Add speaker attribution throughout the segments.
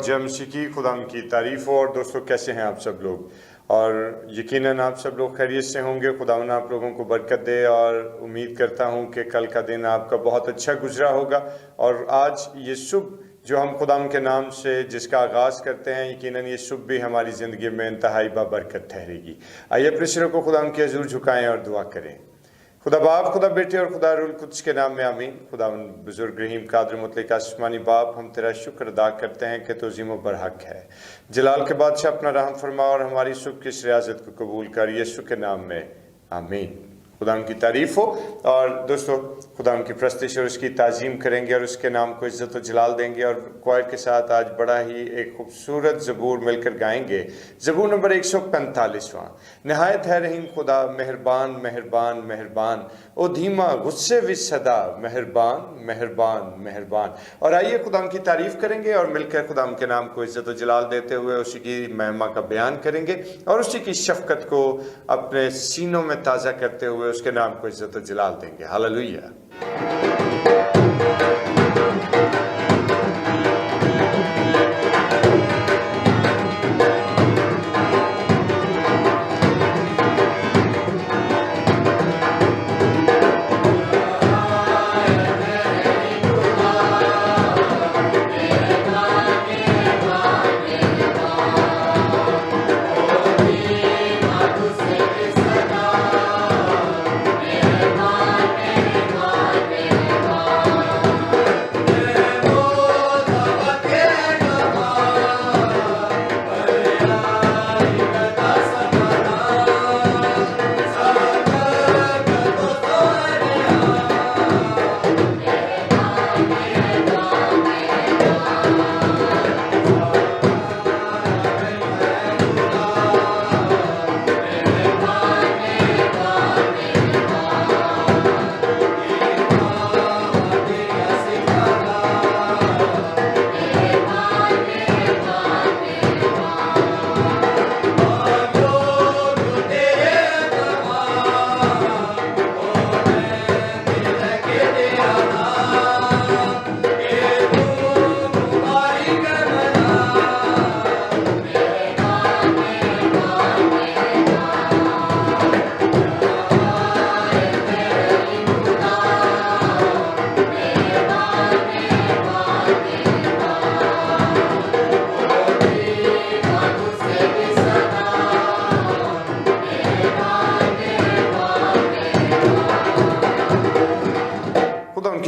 Speaker 1: Lord जमसी की खुदा की तारीफ हो। और दोस्तों कैसे हैं आप सब लोग, और यकीनन आप सब लोग खैरियत से होंगे। खुदावंद आप लोगों को बरकत दे और उम्मीद करता हूं कि कल का दिन आपका बहुत अच्छा गुजरा होगा। और आज ये सुबह जो हम खुदावंद के नाम से जिसका आगाज़ करते हैं, यकीनन ये सुबह भी हमारी ज़िंदगी में इंतहाई बाबरकत ठहरेगी। आइए अपने सिरों को खुदावंद के हज़ूर झुकाएं और दुआ करें। खुदा बाप, खुदा बेटे और खुदा रूल कुद्स के नाम में आमीन। खुदावंद बुजुर्ग रहीम कादर मुतलक आसमानी बाप, हम तेरा शुक्र अदा करते हैं कि तो ज़िम्मा बरहक है। जलाल के बादशाह अपना रहम फरमा और हमारी सुबह की इस रियाजत को कबूल कर, यीशु के नाम में आमीन। खुदा की तारीफ हो। और दोस्तों खुदा की प्रस्तिश और उसकी ताज़ीम करेंगे और उसके नाम को इज़्ज़त व जलाल देंगे। और क्वायर के साथ आज बड़ा ही एक खूबसूरत ज़बूर मिलकर गाएंगे। ज़बूर नंबर 145वां। नहायत है रहीम खुदा, मेहरबान मेहरबान मेहरबान, ओ धीमा गुस्से विच सदा, मेहरबान मेहरबान मेहरबान। और आइए खुदा की तारीफ़ करेंगे और मिलकर खुदा के नाम को इज़्ज़त व जलाल देते हुए उसी की महिमा का बयान करेंगे और उसी की शफ़क़त को अपने सीनों में ताज़ा करते हुए उसके नाम को इज़्ज़त व जलाल देंगे। हालेलुया।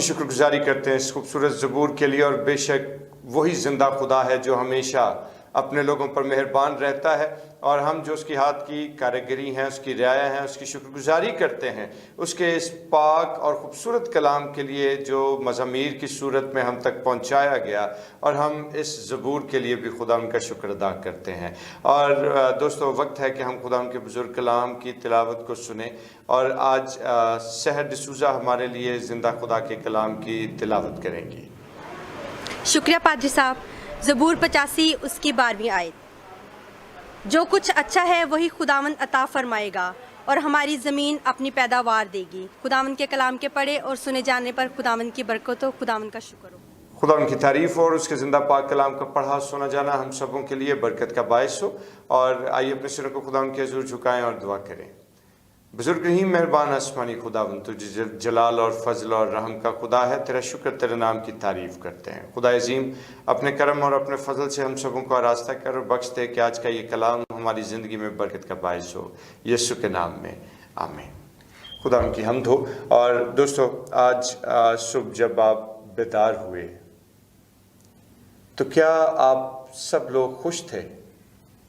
Speaker 1: शुक्रगुजारी करते हैं इस खूबसूरत ज़बूर के लिए। और बेशक वही ज़िंदा खुदा है जो हमेशा अपने लोगों पर मेहरबान रहता है, और हम जो उसकी हाथ की कारीगरी हैं, उसकी रियाया हैं, उसकी शुक्रगुजारी करते हैं उसके इस पाक और ख़ूबसूरत कलाम के लिए जो मज़ामीर की सूरत में हम तक पहुँचाया गया। और हम इस ज़बूर के लिए भी खुदा उनका शुक्र अदा करते हैं। और दोस्तों वक्त है कि हम खुदा उनके बुज़ुर्ग कलाम की तिलावत को सुने। और आज सहर डिसूज़ा हमारे लिए ज़िंदा खुदा के कलाम की तिलावत करेंगी।
Speaker 2: शुक्रिया पादरी साहब। ज़बूर 85 उसकी 12वीं आयत। जो कुछ अच्छा है वही खुदावंद अता फरमाएगा और हमारी ज़मीन अपनी पैदावार देगी। खुदावंद के कलाम के पढ़े और सुने जाने पर खुदावंद की बरकत हो, खुदावंद का शुक्र हो।
Speaker 1: खुदा उनकी तारीफ़ और उसके ज़िंदा पाक कलाम का पढ़ा सुना जाना हम सबों के लिए बरकत का बायस हो। और आइए अपने सिरों को खुदा उनके हज़ूर झुकाएं और दुआ करें। बुजुर्ग रहीम मेहरबान आसमानी खुदावंद, तुझे जलाल और फजल और रहम का खुदा है। तेरा शुक्र, तेरे नाम की तारीफ़ करते हैं। खुदा अजीम, अपने करम और अपने फजल से हम सबों को आरास्ता कर और बख्श दे कि आज का ये कलाम हमारी ज़िंदगी में बरकत का बायस हो, यीशु के नाम में आमीन। खुदा उनकी हमद हो। और दोस्तों आज सुबह जब आप बेदार हुए तो क्या आप सब लोग खुश थे?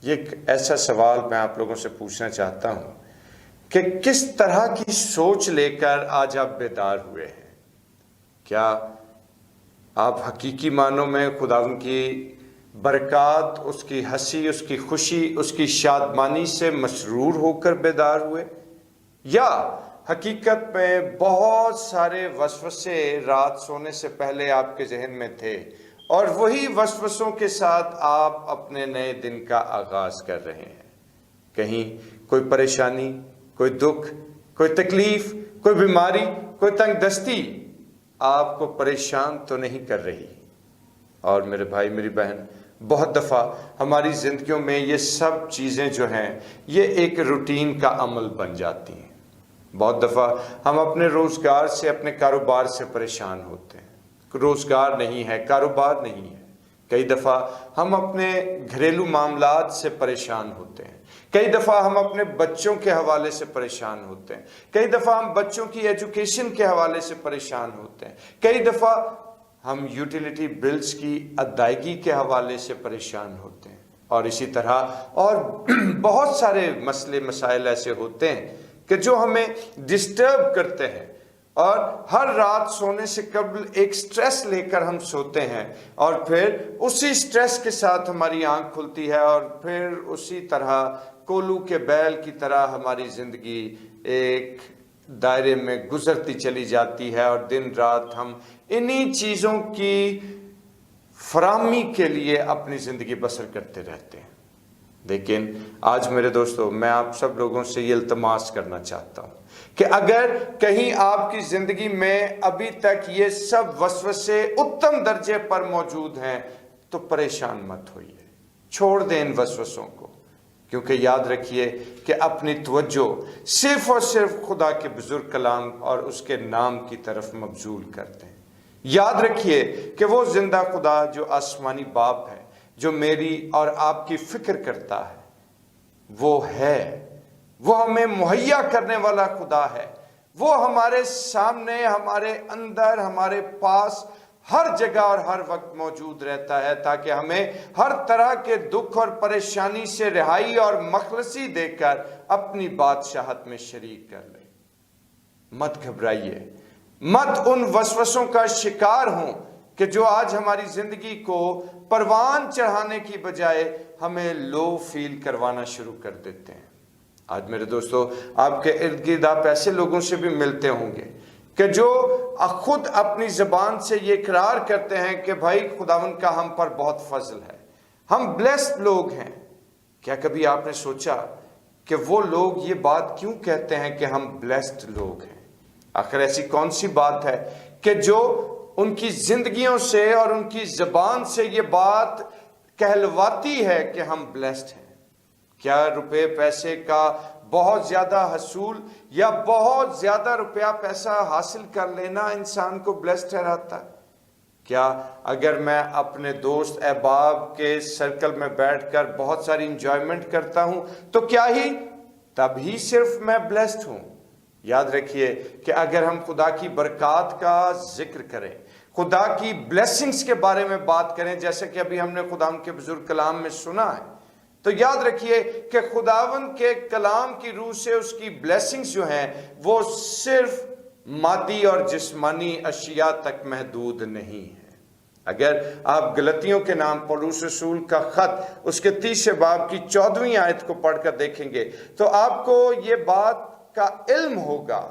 Speaker 1: ये एक ऐसा सवाल मैं आप लोगों से पूछना चाहता हूँ कि किस तरह की सोच लेकर आज आप बेदार हुए हैं। क्या आप हकीकी मानों में खुदावंद की बरकत, उसकी हंसी, उसकी खुशी, उसकी शादमानी से मसरूर होकर बेदार हुए, या हकीकत में बहुत सारे वसवसे रात सोने से पहले आपके जहन में थे और वही वसवसों के साथ आप अपने नए दिन का आगाज कर रहे हैं? कहीं कोई परेशानी, कोई दुख, कोई तकलीफ, कोई बीमारी, कोई तंगदस्ती आपको परेशान तो नहीं कर रही? और मेरे भाई मेरी बहन, بہت دفعہ ہماری زندگیوں میں یہ سب چیزیں جو ہیں یہ ایک روٹین کا عمل بن جاتی ہیں۔ بہت دفعہ ہم اپنے روزگار سے، اپنے کاروبار سے پریشان ہوتے ہیں، روزگار نہیں ہے، کاروبار نہیں ہے۔ کئی دفعہ ہم اپنے گھریلو معاملات سے پریشان ہوتے ہیں، کئی دفعہ ہم اپنے بچوں کے حوالے سے پریشان ہوتے ہیں، کئی دفعہ ہم بچوں کی ایجوکیشن کے حوالے سے پریشان ہوتے ہیں، کئی دفعہ ہم یوٹیلیٹی بلز کی ادائیگی کے حوالے سے پریشان ہوتے ہیں، اور اسی طرح اور بہت سارے مسئلے مسائل ایسے ہوتے ہیں کہ جو ہمیں ڈسٹرب کرتے ہیں، اور ہر رات سونے سے قبل ایک سٹریس لے کر ہم سوتے ہیں، اور پھر اسی سٹریس کے ساتھ ہماری آنکھ کھلتی ہے، اور پھر اسی طرح کولو کے بیل کی طرح ہماری زندگی ایک دائرے میں گزرتی چلی جاتی ہے، اور دن رات ہم انہی چیزوں کی فراہمی کے لیے اپنی زندگی بسر کرتے رہتے ہیں۔ لیکن آج میرے دوستو، میں آپ سب لوگوں سے یہ التماس کرنا چاہتا ہوں کہ اگر کہیں آپ کی زندگی میں ابھی تک یہ سب وسوسے اتم درجے پر موجود ہیں تو پریشان مت ہوئیے، چھوڑ دیں ان وسوسوں کو، کیونکہ یاد رکھیے کہ اپنی توجہ صرف اور صرف خدا کے بزرگ کلام اور اس کے نام کی طرف مبذول کرتے ہیں۔ یاد رکھیے کہ وہ زندہ خدا جو آسمانی باپ ہے، جو میری اور آپ کی فکر کرتا ہے، وہ ہے، وہ ہمیں مہیا کرنے والا خدا ہے، وہ ہمارے سامنے، ہمارے اندر، ہمارے پاس ہر جگہ اور ہر وقت موجود رہتا ہے، تاکہ ہمیں ہر طرح کے دکھ اور پریشانی سے رہائی اور مخلصی دے کر اپنی بادشاہت میں شریک کر لے۔ مت گھبرائیے، مت ان وسوسوں کا شکار ہوں کہ جو آج ہماری زندگی کو پروان چڑھانے کی بجائے ہمیں لو فیل کروانا شروع کر دیتے ہیں۔ آج میرے دوستو، آپ کے ارد گرد آپ ایسے لوگوں سے بھی ملتے ہوں گے کہ جو خود اپنی زبان سے یہ اقرار کرتے ہیں کہ بھائی خداوند کا ہم پر بہت فضل ہے، ہم بلیسڈ لوگ ہیں۔ کیا کبھی آپ نے سوچا کہ وہ لوگ یہ بات کیوں کہتے ہیں کہ ہم بلیسڈ لوگ ہیں؟ آخر ایسی کون سی بات ہے کہ جو ان کی زندگیوں سے اور ان کی زبان سے یہ بات کہلواتی ہے کہ ہم بلیسڈ ہیں؟ کیا روپے پیسے کا بہت زیادہ حصول یا بہت زیادہ روپیہ پیسہ حاصل کر لینا انسان کو بلیسڈ ٹھہراتا ہے؟ کیا اگر میں اپنے دوست احباب کے سرکل میں بیٹھ کر بہت ساری انجوائمنٹ کرتا ہوں تو کیا ہی تب ہی صرف میں بلیسڈ ہوں؟ یاد رکھیے کہ اگر ہم خدا کی برکات کا ذکر کریں، خدا کی بلیسنگز کے بارے میں بات کریں، جیسے کہ ابھی ہم نے خدا کے بزرگ کلام میں سنا ہے، تو یاد رکھیے کہ خداوند کے کلام کی روح سے اس کی بلیسنگز جو ہیں وہ صرف مادی اور جسمانی اشیاء تک محدود نہیں ہیں۔ اگر آپ گلتیوں کے نام پولس رسول کا خط اس کے 30 باب کی 14ویں آیت کو پڑھ کر دیکھیں گے تو آپ کو یہ بات کا علم ہوگا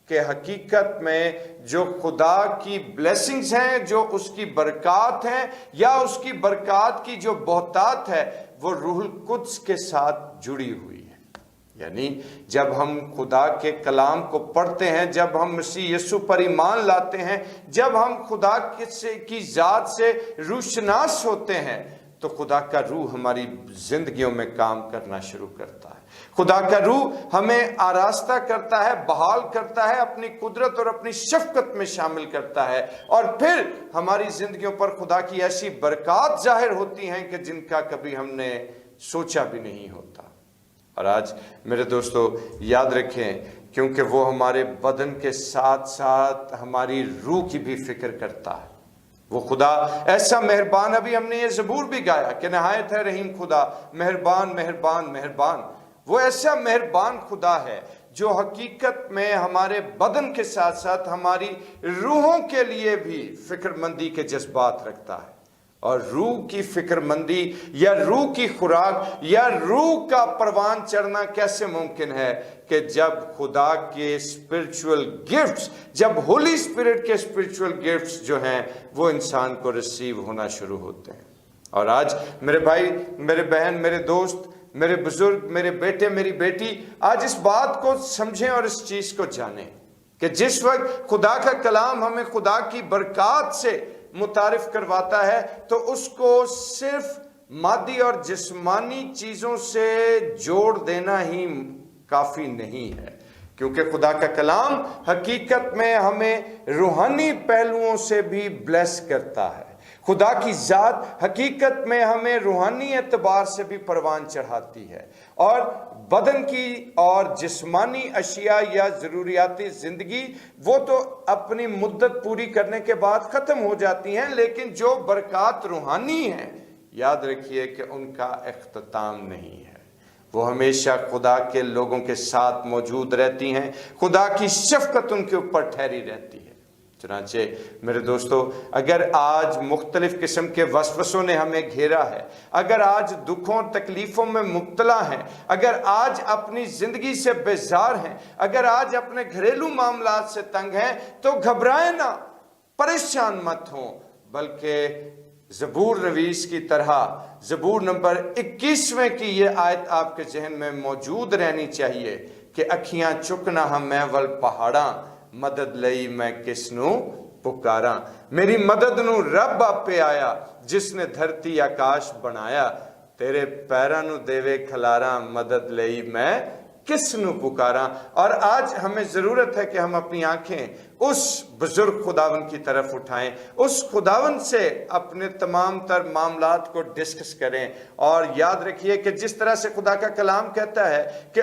Speaker 1: کہ حقیقت میں جو خدا کی بلیسنگز ہیں، جو اس کی برکات ہیں، یا اس کی برکات کی جو بہتات ہے، وہ روح القدس کے ساتھ جڑی ہوئی ہے۔ یعنی جب ہم خدا کے کلام کو پڑھتے ہیں، جب ہم مسیح یسوع پر ایمان لاتے ہیں، جب ہم خدا کی ذات سے روشناس ہوتے ہیں، تو خدا کا روح ہماری زندگیوں میں کام کرنا شروع کرتا ہے۔ خدا کا روح ہمیں آراستہ کرتا ہے، بحال کرتا ہے، اپنی قدرت اور اپنی شفقت میں شامل کرتا ہے، اور پھر ہماری زندگیوں پر خدا کی ایسی برکات ظاہر ہوتی ہیں کہ جن کا کبھی ہم نے سوچا بھی نہیں ہوتا۔ اور آج میرے دوستو یاد رکھیں، کیونکہ وہ ہمارے بدن کے ساتھ ساتھ ہماری روح کی بھی فکر کرتا ہے۔ وہ خدا ایسا مہربان، ابھی ہم نے یہ زبور بھی گایا کہ نہایت ہے رحیم خدا، مہربان مہربان مہربان۔ وہ ایسا مہربان خدا ہے جو حقیقت میں ہمارے بدن کے ساتھ ساتھ ہماری روحوں کے لیے بھی فکر مندی کے جذبات رکھتا ہے۔ اور روح کی فکر مندی یا روح کی خوراک یا روح کا پروان چڑھنا کیسے ممکن ہے کہ جب خدا کے اسپرچول گفٹس، جب ہولی اسپرٹ کے اسپرچول گفٹس جو ہیں وہ انسان کو ریسیو ہونا شروع ہوتے ہیں۔ اور آج میرے بھائی، میرے بہن، میرے دوست، میرے بزرگ، میرے بیٹے، میری بیٹی، آج اس بات کو سمجھیں اور اس چیز کو جانیں کہ جس وقت خدا کا کلام ہمیں خدا کی برکات سے متعارف کرواتا ہے تو اس کو صرف मादी और जिस्मानी चीज़ों से जोड़ देना ही काफ़ी नहीं है, क्योंकि खुदा का कलाम हकीकत में हमें रूहानी पहलुओं से भी ब्लेस करता है। खुदा की ज़ात हकीकत में हमें रूहानी एतबार से भी परवान चढ़ाती है, और बदन की और जिस्मानी अशिया या ज़रूरियाती ज़िंदगी वो तो अपनी मुद्दत पूरी करने के बाद ख़त्म हो जाती हैं, लेकिन जो बरक़ात रूहानी हैं, याद रखिए कि उनका इख्तिताम नहीं है। वो हमेशा खुदा के लोगों के साथ मौजूद रहती हैं, खुदा की शफ़क़त उनके ऊपर ठहरी रहती है। चुनांचे मेरे दोस्तों, अगर आज मुख्तलिफ किस्म के वसवसों ने हमें घेरा है, अगर आज दुखों और तकलीफ़ों में मुब्तला हैं, अगर आज अपनी ज़िंदगी से बेजार हैं, अगर आज अपने घरेलू मामलात से तंग हैं, तो घबराएं ना, परेशान मत हों, बल्कि ज़बूर नवीस की तरह ज़बूर नंबर 21वें की ये आयत आपके जहन में मौजूद रहनी चाहिए कि अखियां चुकना हम मैं वल पहाड़ा, मदद लई मैं किसनू पुकारा। मेरी मदद नू रब आपे आया, जिसने धरती आकाश बनाया, तेरे पैरां नू देवे खलारा, मदद लई मैं किसनू पुकारा। और आज हमें ज़रूरत है कि हम अपनी आंखें उस बुजुर्ग खुदावन की तरफ उठाएं, उस खुदावन से अपने तमाम तर मामलात को डिस्कस करें। और याद रखिए कि जिस तरह से खुदा का कलाम कहता है कि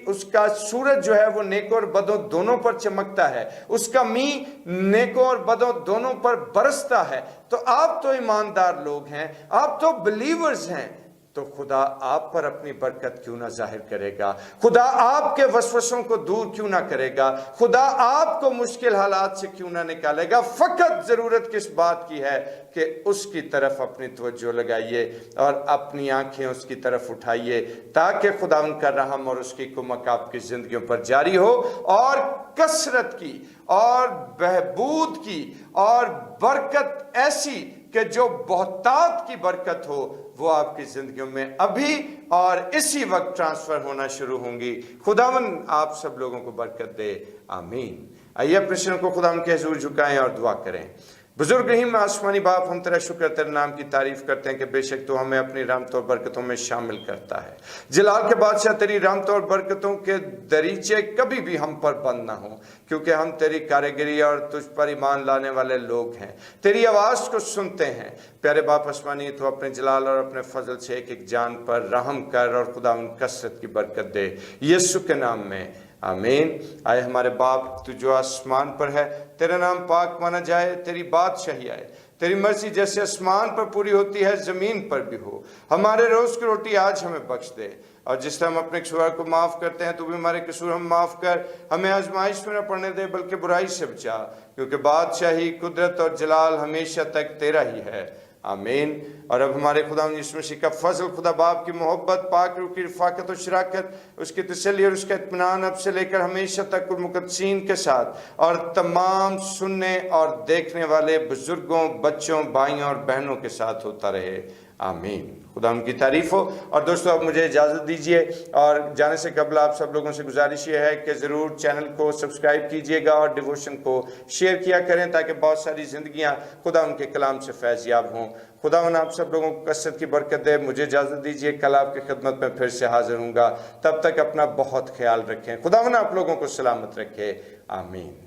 Speaker 1: उसका सूरज जो है वो नेकों और बदों दोनों पर चमकता है, उसका मींह नेकों और बदों दोनों पर बरसता है। तो आप तो ईमानदार लोग हैं, आप तो बिलीवर्स हैं, तो खुदा आप पर अपनी बरकत क्यों ना जाहिर करेगा, खुदा आपके वसवसों को दूर क्यों ना करेगा, खुदा आपको मुश्किल हालात से क्यों ना निकालेगा। फकत ज़रूरत किस बात की है कि उसकी तरफ अपनी तवज्जो लगाइए और अपनी आंखें उसकी तरफ उठाइए, ताकि खुदा उनका रहम और उसकी कुमक आपकी ज़िंदगियों पर जारी हो, और कसरत की और बहबूद की और बरकत ऐसी कि जो बहुतात की बरकत हो, वो आपकी जिंदगियों में अभी और इसी वक्त ट्रांसफर होना शुरू होंगी। खुदावन आप सब लोगों को बरकत दे, आमीन। आइए अपने सिरों को खुदावन के हुजूर झुकाएं और दुआ करें। बुजुर्ग रहीम आसमानी बाप, हम तेरा शुक्र तेरे नाम की तारीफ करते हैं कि बेशक तो हमें अपनी रहमत और बरकतों में शामिल करता है। जलाल के बादशाह, तेरी रहमत और बरकतों के दरीचे कभी भी हम पर बंद ना हो, क्योंकि हम तेरी कारीगरी और तुझ पर ईमान लाने वाले लोग हैं, तेरी आवाज़ को सुनते हैं। प्यारे बाप आसमानी, तो अपने जलाल और अपने फजल से एक एक जान पर रहम कर और खुदा उन कसरत की बरकत दे, यीशु के नाम में, आमीन। आए हमारे बाप, तू जो आसमान पर है, तेरा नाम पाक माना जाए, तेरी बादशाही आए, तेरी मर्जी जैसे आसमान पर पूरी होती है ज़मीन पर भी हो। हमारे रोज़ की रोटी आज हमें बख्श दे, और जिस तरह हम अपने कसूर को माफ़ करते हैं, तो भी हमारे कसूर हम माफ़ कर। हमें आजमाइश में न पड़ने दे, बल्कि बुराई से बचा, क्योंकि बादशाही, कुदरत और जलाल हमेशा तक तेरा ही है, आमीन। और अब हमारे खुदा यीशु मसीह का फजल, खुदा बाप की मोहब्बत, पाक रूह की रफ़ाकत और शराकत, उसकी तसल्ली और उसका इत्मीनान अब से लेकर हमेशा तक कुल मुक़द्दसीन के साथ और तमाम सुनने और देखने वाले बुजुर्गों, बच्चों, भाइयों और बहनों के साथ होता रहे, आमीन। खुदा उनकी तारीफ हो। और दोस्तों, अब मुझे इजाज़त दीजिए, और जाने से कबल आप सब लोगों से गुजारिश ये है कि ज़रूर चैनल को सब्सक्राइब कीजिएगा और डिवोशन को शेयर किया करें, ताकि बहुत सारी ज़िंदगियाँ खुदा उनके कलाम से फैज़ याब हों। खुदा उन आप सब लोगों को कसरत की बरकत दे। मुझे इजाज़त दीजिए, कल आपकी खिदमत में फिर से हाजिर हूँगा। तब तक अपना बहुत ख्याल रखें। खुदा उन आप लोगों को सलामत रखे, आमीन।